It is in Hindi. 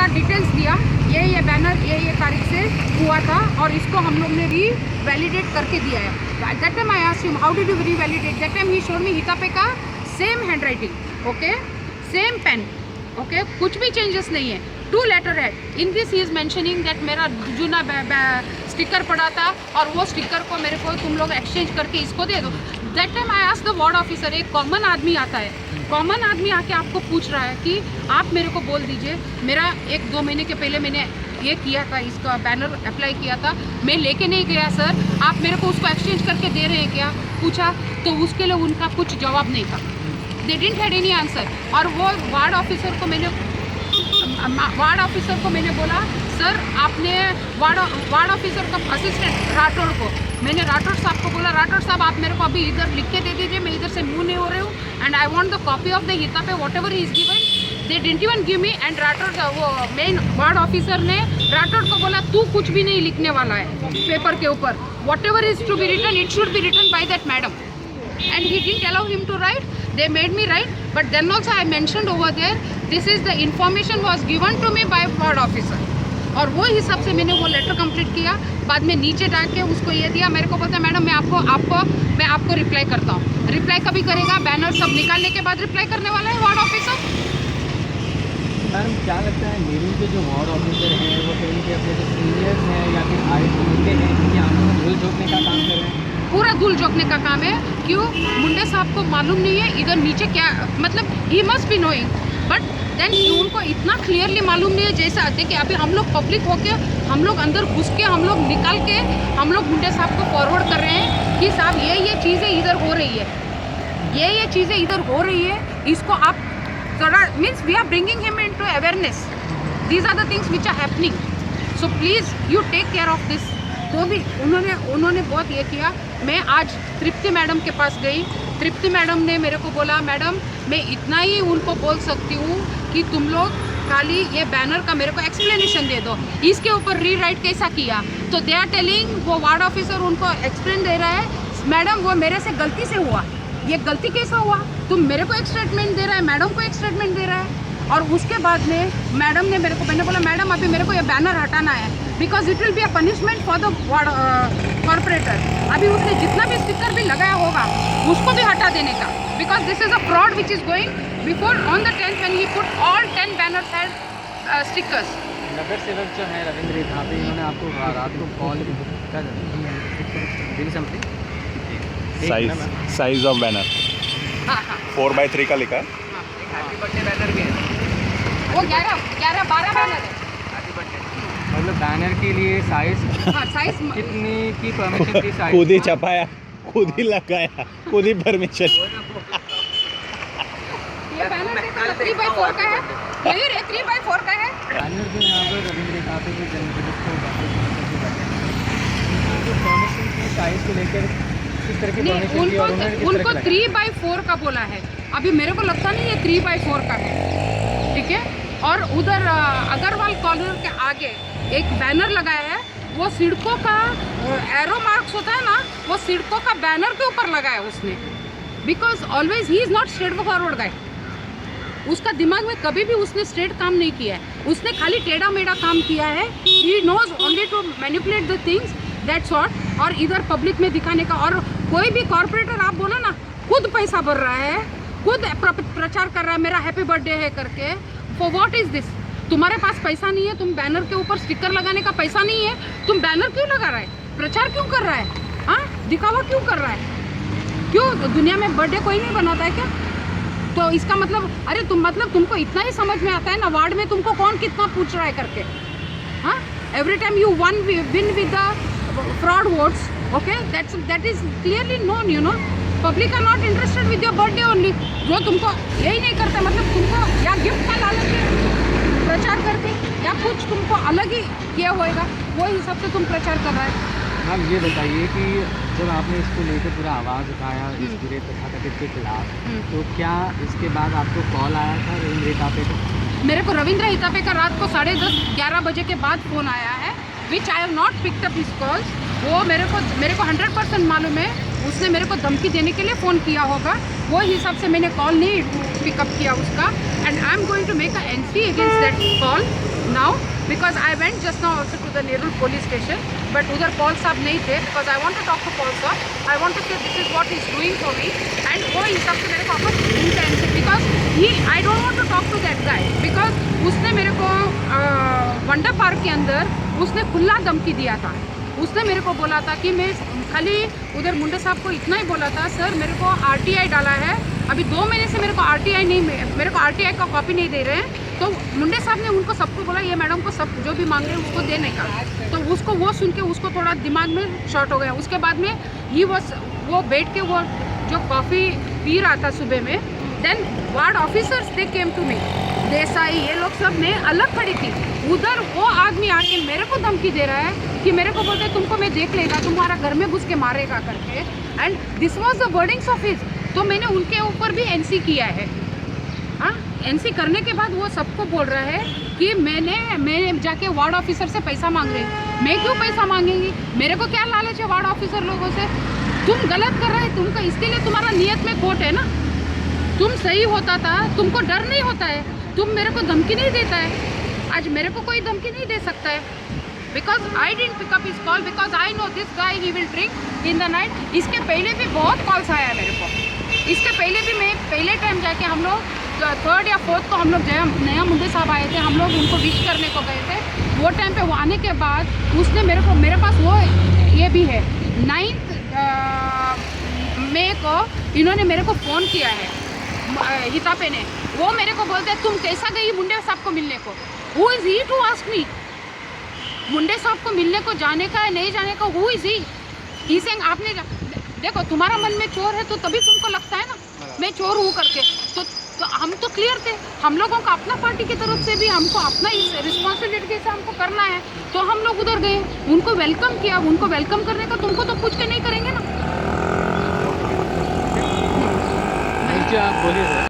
पूरा डिटेल्स दिया, ये बैनर ये तारीख से हुआ था और इसको हम लोग ने री-वैलिडेट करके दिया है. That time I asked him how did you revalidate. That time he showed me हितापे का same handwriting, okay, same pen, okay, कुछ भी चेंजेस नहीं है. 2 लेटर है. In this he is mentioning that मेरा जूना स्टिकर पड़ा था और वो स्टिकर को मेरे को तुम लोग एक्सचेंज करके इसको दे दो. That time I asked the ward officer, एक कॉमन आदमी आता है, कॉमन आदमी आके आपको पूछ रहा है कि आप मेरे को बोल दीजिए, मेरा 1-2 महीने के पहले मैंने ये किया था, इसका बैनर अप्लाई किया था, मैं लेके नहीं गया सर, आप मेरे को उसको एक्सचेंज करके दे रहे हैं क्या, पूछा तो उसके लिए उनका कुछ जवाब नहीं था. They didn't had any answer. और वो वार्ड ऑफिसर को मैंने बोला सर आपने वार्ड ऑफिसर का असिस्टेंट राठौड़ को मैंने राठौड़ साहब को बोला, राठौड़ साहब आप मेरे को अभी इधर लिख के दे दीजिए, मैं इधर से मूव नहीं हो रही हूँ and I want the copy of the हितापे whatever is given. They didn't even give me. And Rathod वो मेन वार्ड ऑफिसर ने राठौड़ को बोला तू कुछ भी नहीं लिखने वाला है पेपर के ऊपर, whatever is to be written it should be written by that madam. And he didn't allow him to write. They made me write, but then also I mentioned over there, this is the information was given to me by ward officer. और वो हिसाब से मैंने वो लेटर कंप्लीट किया. बाद में नीचे डाके उसको ये दिया, मेरे को बोलता है मैडम मैं आपको रिप्लाई करता हूँ. रिप्लाई कभी करेगा, बैनर सब निकालने के बाद रिप्लाई करने वाला है वार्ड ऑफिसर. मैडम क्या लगता है मेरी के जो वार्ड ऑफिसर हैं वो कहीं के अपने जो सीनियर्स हैं या फिर आए मुंडे हैं कि आपको धूल झोंकने का काम कर रहे हैं? पूरा धूल झोंकने का काम है. क्यों? मुंडे साहब को मालूम नहीं है इधर नीचे क्या, मतलब he must be knowing, but then उनको इतना क्लियरली मालूम नहीं है. जैसे देखिए अभी हम लोग पब्लिक होके हम लोग अंदर घुस के हम लोग निकाल के हम लोग मुंडे साहब को फॉरवर्ड कर रहे हैं कि साहब ये चीज़ें इधर हो रही है, ये चीज़ें इधर हो रही है, इसको आप थोड़ा means we are bringing him into awareness. These are the things which are happening, so please you take care of this. तो भी उन्होंने बहुत ये किया. मैं आज तृप्ति मैडम के पास गई. तृप्ति मैडम ने मेरे को बोला मैडम मैं इतना ही उनको बोल सकती हूँ कि तुम लोग खाली ये बैनर का मेरे को एक्सप्लेनेशन दे दो, इसके ऊपर रीराइट कैसा किया. तो दे आर टेलिंग, वो वार्ड ऑफिसर उनको एक्सप्लेन दे रहा है, मैडम वो मेरे से गलती से हुआ, ये गलती कैसा हुआ, तुम मेरे को एक स्टेटमेंट दे रहा है, मैडम को एक स्टेटमेंट दे रहा है. और उसके बाद में मैडम ने मैंने बोला मैडम अभी मेरे को ये बैनर हटाना है because it will be a punishment for the corporator. अभी उसने जितना भी स्टिकर भी लगाया होगा उसको भी हटा देने का, because this is a fraud which is going before on the 10th when he put all 10 banners had stickers. नगर सेवक जो है रविंद्र हितापे, इन्होंने आपको रात को कॉल कर साइज ऑफ बैनर हाँ 4x3 का लिखा है. हैप्पी बर्थडे बैनर भी है वो 11-12 बैनर है. मतलब बैनर के लिए साइज साइज कितनी की परमिशन थी? साइज खुद ही छपाया, खुद ही लगाया, खुद ही परमिशन. ये बैनर 3x4 का है, यही 3x4 का है. बैनर जो यहाँ पर रविंद्र हितापे के जन्मदिवस को जो परमिशन की साइज को लेकर किस तरह की परमिशन थी और उन्होंने किस तरह उनको की 3x4 का बोला है. अभी मेरे को लगता नहीं ये 3x4 का है, ठीक है. और उधर अग्रवाल कॉलोनी के आगे एक बैनर लगाया है, वो सिड़कों का एरो मार्क्स होता है ना, वो सिड़कों का बैनर के ऊपर लगाया उसने, because always he is not straightforward guy. उसका दिमाग में कभी भी उसने स्ट्रेट काम नहीं किया है, उसने खाली टेढ़ा मेढ़ा काम किया है. He knows only to manipulate the things that's what. और इधर पब्लिक में दिखाने का, और कोई भी कॉर्पोरेटर आप बोला ना खुद पैसा भर रहा है, खुद प्रचार कर रहा है मेरा हैप्पी बर्थडे है करके. For what is this? तुम्हारे पास पैसा नहीं है, तुम बैनर के ऊपर स्टिकर लगाने का पैसा नहीं है, तुम बैनर क्यों लगा रहा है, प्रचार क्यों कर रहा है, हाँ दिखावा क्यों कर रहा है? क्यों दुनिया में बर्थडे कोई नहीं बनाता है क्या? तो इसका मतलब अरे तुमको इतना ही समझ में आता है ना, वार्ड में तुमको कौन कितना पूछ रहा है करके. हाँ every time you win with the fraud votes, okay, that is clearly known, you know. Public are not interested with your birthday only. जो तुमको यही नहीं करते, मतलब तुमको या गिफ्ट का लालच है प्रचार करके, या कुछ तुमको अलग ही किया होएगा, वो हिसाब से तुम प्रचार कर रहा है. मैम ये बताइए कि जब आपने इसको लेकर पूरा आवाज़ उठाया इस पूरे तथाकथित के खिलाफ, तो क्या इसके बाद आपको कॉल आया था रविंद्र हितापे का? मेरे को रविंद्र हितापे का रात को 10:30-11 बजे के बाद फ़ोन आया है, which I have not picked up his calls. वो मेरे को 100% मालूम है उसने मेरे को धमकी देने के लिए फ़ोन किया होगा, वो हिसाब से मैंने कॉल नहीं पिकअप किया उसका. and I'm going to make a NC against that call now, because I went just now also to the Nerul police station, but उधर Paul साहब नहीं थे, because I want to talk to Paul साहब. I want to say this is what he's doing for me, and वो हिसाब से मेरे को आपको intense, because I don't want to talk to that guy, because उसने मेरे को वंडर पार्क के अंदर उसने खुला धमकी दिया था. उसने मेरे को बोला था कि मैं खाली उधर मुंडे साहब को इतना ही बोला था, सर मेरे को RTI डाला है, अभी 2 महीने से मेरे को RTI नहीं, मेरे को RTI का कॉपी नहीं दे रहे हैं. तो मुंडे साहब ने उनको सबको बोला ये मैडम को सब जो भी मांग रहे हैं उसको देने का. तो उसको वो सुन के उसको थोड़ा दिमाग में शॉर्ट हो गया. उसके बाद में वो बैठ के वो जो कॉफ़ी पी रहा था सुबह में, then ward officers they came to me, Desai ये लोग सब ने अलग खड़ी थी. उधर वो आदमी आके मेरे को धमकी दे रहा है कि मेरे को बोलते हैं तुमको मैं देख लेगा, तुम्हारा घर में घुस के मारेगा करके. And this was the wordings of his. तो मैंने उनके ऊपर भी NC किया है. हाँ, NC करने के बाद वो सबको बोल रहा है कि मैं जाके वार्ड ऑफिसर से पैसा मांग रही हूँ. मैं क्यों पैसा मांगेंगी, मेरे को क्या लालच है वार्ड ऑफिसर लोगों से. तुम गलत कर रहे हैं, तुमको इसके लिए तुम्हारा नियत में खोट है ना. तुम सही होता था, तुमको डर नहीं होता है, तुम मेरे को धमकी नहीं देता है. आज मेरे को कोई धमकी नहीं दे सकता है, because I didn't pick up his call, because I know this guy he will drink in the night. इसके पहले भी बहुत कॉल्स आया है मेरे को. इसके पहले भी मैं पहले टाइम जाके हम लोग 3rd या 4th को हम लोग नया मुंडे साहब आए थे, हम लोग उनको विश करने को गए थे. वो टाइम पे वो आने के बाद उसने मेरे पास वो ये भी है 9th मई को इन्होंने मेरे को फ़ोन किया है हितापे ने. वो मेरे को बोलते तुम कैसा गई मुंडे साहब को मिलने को. Who is he to ask me, Munde साहब को मिलने को जाने का है नहीं जाने का, हु इज़ ही सेइंग. आपने देखो तुम्हारा मन में चोर है तो तभी तुमको लगता है ना मैं चोर हूँ करके. तो हम तो क्लियर थे, हम लोगों का अपना पार्टी की तरफ से भी हमको अपना रिस्पॉन्सिबिलिटी से हमको करना है. तो हम लोग उधर गए, उनको वेलकम किया. उनको वेलकम करने का तुमको तो पूछ के नहीं करेंगे ना. आप बोलिए.